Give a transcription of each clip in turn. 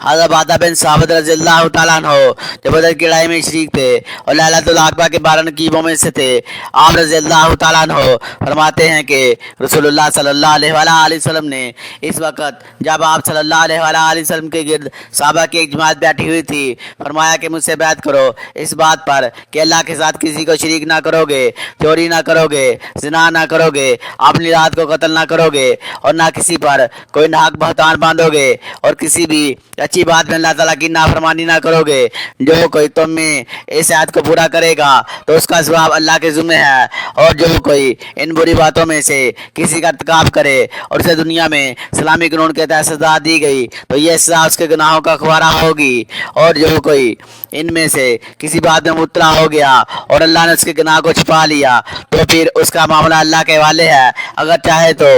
हज़रत बादा बिन साबित रज़ियल्लाहु ताला अन्हो जब बदर की लड़ाई में शरीक थे और लैलतुल अक़बा के 12 नकीबों में से थे। आप रज़ियल्लाहु ताला अन्हो फरमाते हैं कि रसूलुल्लाह सल्लल्लाहु अलैहि वसल्लम ने इस वक्त जब आप सल्लल्लाहु अलैहि वसल्लम के गिर्द सहाबा की एक जमात बैठी हुई थी, फरमाया कि मुझसे बैत करो इस बात पर कि अल्लाह के साथ किसी को शरीक ना करोगे, चोरी ना करोगे, ज़िना ना करोगे, अपनी रात को कत्ल ना करोगे और ना किसी पर कोई नाहक बहतान बांधोगे और किसी भी अच्छी बात में अल्लाह ताला की नाफरमानी ना करोगे। जो कोई तुम में इस आयत को पूरा करेगा तो उसका जवाब अल्लाह के ज़िम्मे है, और जो कोई इन बुरी बातों में से किसी का इर्तिकाब करे और उसे दुनिया में इस्लामी कानून के तहत सजा दी गई तो ये सजा उसके गुनाहों का अखबारा होगी। और जो कोई इनमें से किसी बात में मुतला हो गया और अल्लाह ने उसके गुनाह को छुपा लिया तो फिर उसका मामला अल्लाह के हवाले है। अगर चाहे तो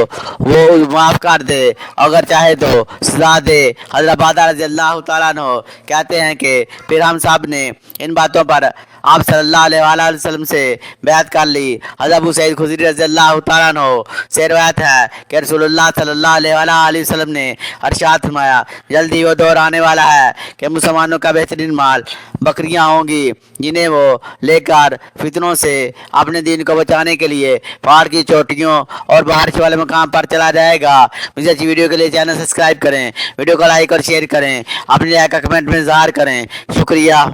वो माफ़ कर दे, अगर चाहे तो सजा दे। हज़रत बादा रज़ियल्लाहु ताला अन्हो कहते हैं कि फिर हम सब ने इन बातों पर आप सल्लल्लाहु अलैहि वसल्लम से बैत कर ली। हज़रत अबू सईद खुदरी रज़ियल्लाहु ताला अन्हो से रिवायत है कि रसूलुल्लाह सल्लल्लाहु अलैहि वसल्लम ने इरशाद फरमाया, जल्दी वो दौर आने वाला है कि मुसलमानों का बेहतरीन माल बकरियां होंगी जिन्हें वो लेकर फितनों से अपने दीन को बचाने के लिए पहाड़ की चोटियों और बारिश वाले मकाम पर चला जाएगा। मुझे अच्छी वीडियो के लिए चैनल सब्सक्राइब करें, वीडियो को लाइक और शेयर करें, अपनी राय का कमेंट में इज़हार करें। शुक्रिया।